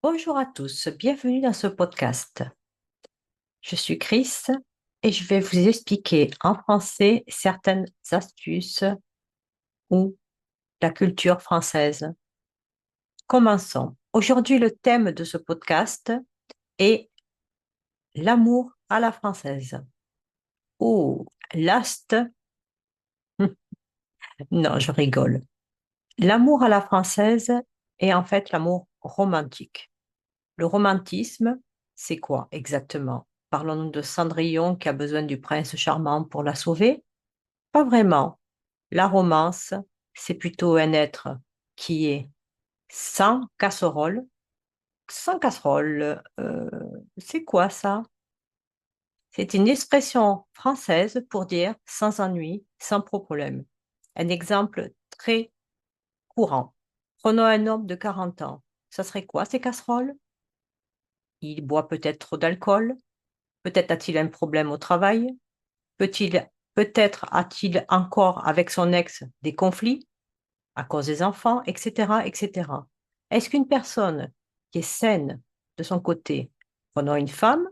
Bonjour à tous, bienvenue dans ce podcast. Je suis Chris et je vais vous expliquer en français certaines astuces ou la culture française. Commençons. Aujourd'hui, le thème de ce podcast est l'amour à la française. Oh, last. Non, je rigole. L'amour à la française est en fait l'amour romantique. Le romantisme, c'est quoi exactement? Parlons-nous de Cendrillon qui a besoin du prince charmant pour la sauver? Pas vraiment. La romance, c'est plutôt un être qui est sans casserole. Sans casserole, c'est quoi ça? C'est une expression française pour dire sans ennui, sans problème. Un exemple très courant. Prenons un homme de 40 ans. Ça serait quoi ces casseroles? Il boit peut-être trop d'alcool. Peut-être a-t-il un problème au travail. Peut-il, peut-être a-t-il encore avec son ex des conflits à cause des enfants, etc., etc. Est-ce qu'une personne qui est saine de son côté, prenons une femme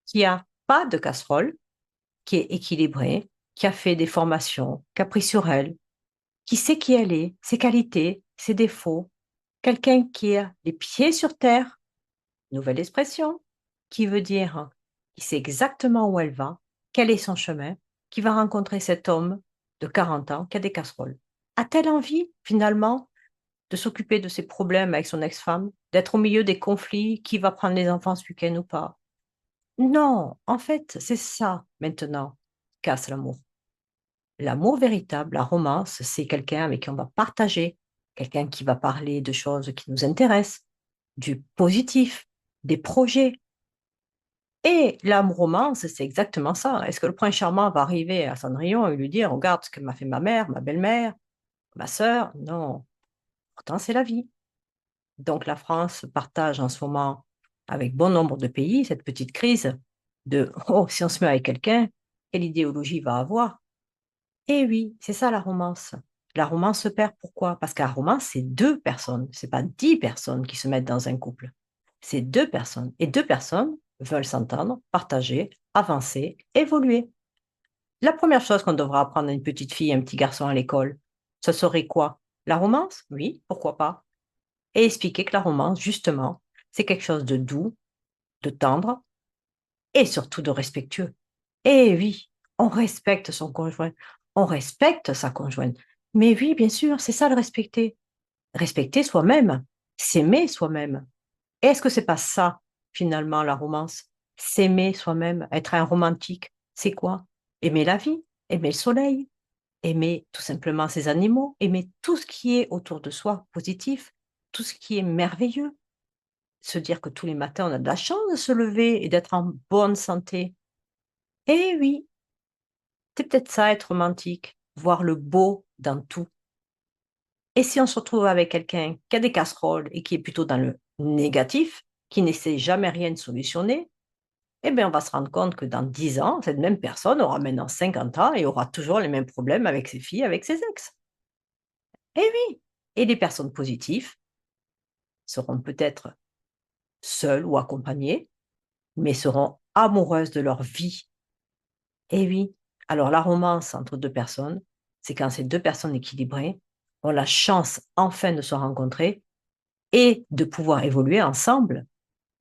qui a pas de casserole, qui est équilibrée, qui a fait des formations, qui a pris sur elle, qui sait qui elle est, ses qualités, ses défauts, quelqu'un qui a les pieds sur terre, nouvelle expression, qui veut dire qui sait exactement où elle va, quel est son chemin, qui va rencontrer cet homme de 40 ans qui a des casseroles. A-t-elle envie, finalement, de s'occuper de ses problèmes avec son ex-femme, d'être au milieu des conflits, qui va prendre les enfants ce week-end ou pas? Non, en fait, c'est ça, maintenant, qui casse l'amour. L'amour véritable, la romance, c'est quelqu'un avec qui on va partager, quelqu'un qui va parler de choses qui nous intéressent, du positif, des projets. Et l'âme romance, c'est exactement ça. Est-ce que le prince charmant va arriver à Cendrillon et lui dire, regarde ce que m'a fait ma mère, ma belle-mère, ma sœur? Non. Pourtant, c'est la vie. Donc, la France partage en ce moment avec bon nombre de pays cette petite crise de, oh, si on se met avec quelqu'un, quelle idéologie il va avoir? Eh oui, c'est ça la romance. La romance se perd pourquoi? Parce qu'un romance, c'est deux personnes, c'est pas 10 personnes qui se mettent dans un couple. C'est deux personnes. Et deux personnes veulent s'entendre, partager, avancer, évoluer. La première chose qu'on devra apprendre à une petite fille, un petit garçon à l'école, ce serait quoi? La romance? Oui, pourquoi pas? Et expliquer que la romance, justement, c'est quelque chose de doux, de tendre et surtout de respectueux. Et oui, on respecte son conjoint, on respecte sa conjointe. Mais oui, bien sûr, c'est ça le respecter. Respecter soi-même, s'aimer soi-même. Et est-ce que c'est pas ça, finalement, la romance? S'aimer soi-même, être un romantique, c'est quoi? Aimer la vie, aimer le soleil, aimer tout simplement ses animaux, aimer tout ce qui est autour de soi positif, tout ce qui est merveilleux. Se dire que tous les matins, on a de la chance de se lever et d'être en bonne santé. Eh oui, c'est peut-être ça être romantique, voir le beau dans tout. Et si on se retrouve avec quelqu'un qui a des casseroles et qui est plutôt dans le négatif, qui n'essaie jamais rien de solutionner, eh bien, on va se rendre compte que dans 10 ans, cette même personne aura maintenant 50 ans et aura toujours les mêmes problèmes avec ses filles, avec ses ex. Eh oui. Et les personnes positives seront peut-être seules ou accompagnées, mais seront amoureuses de leur vie. Eh oui. Alors, la romance entre deux personnes, c'est quand ces deux personnes équilibrées ont la chance enfin de se rencontrer et de pouvoir évoluer ensemble.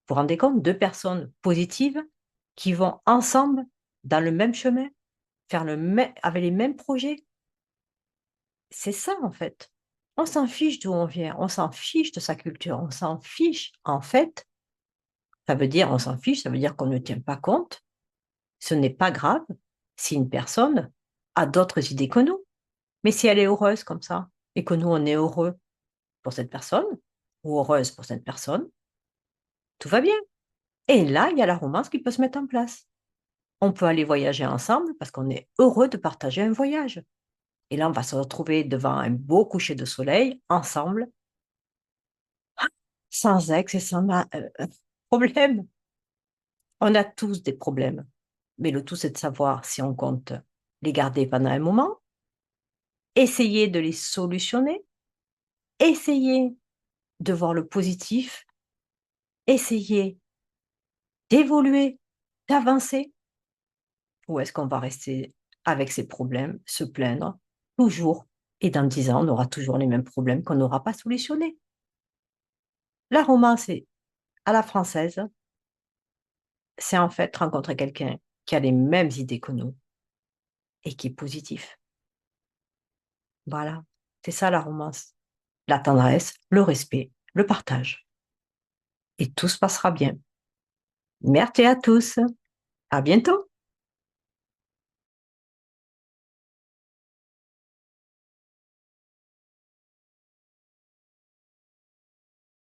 Vous vous rendez compte, deux personnes positives qui vont ensemble dans le même chemin, faire avec les mêmes projets. C'est ça, en fait. On s'en fiche d'où on vient, on s'en fiche de sa culture, on s'en fiche, en fait. Ça veut dire, on s'en fiche, ça veut dire qu'on ne tient pas compte. Ce n'est pas grave si une personne a d'autres idées que nous. Mais si elle est heureuse comme ça, et que nous, on est heureux pour cette personne, ou heureuse pour cette personne, tout va bien. Et là, il y a la romance qui peut se mettre en place. On peut aller voyager ensemble parce qu'on est heureux de partager un voyage. Et là, on va se retrouver devant un beau coucher de soleil, ensemble, sans ex et sans problème. On a tous des problèmes. Mais le tout, c'est de savoir si on compte les garder pendant un moment, essayer de les solutionner, essayer de voir le positif essayer d'évoluer, d'avancer, ou est-ce qu'on va rester avec ces problèmes, se plaindre toujours, et dans 10 ans, on aura toujours les mêmes problèmes qu'on n'aura pas solutionnés. La romance est à la française, c'est en fait rencontrer quelqu'un qui a les mêmes idées que nous et qui est positif. Voilà, c'est ça la romance. La tendresse, le respect, le partage. Et tout se passera bien. Merci à tous. À bientôt.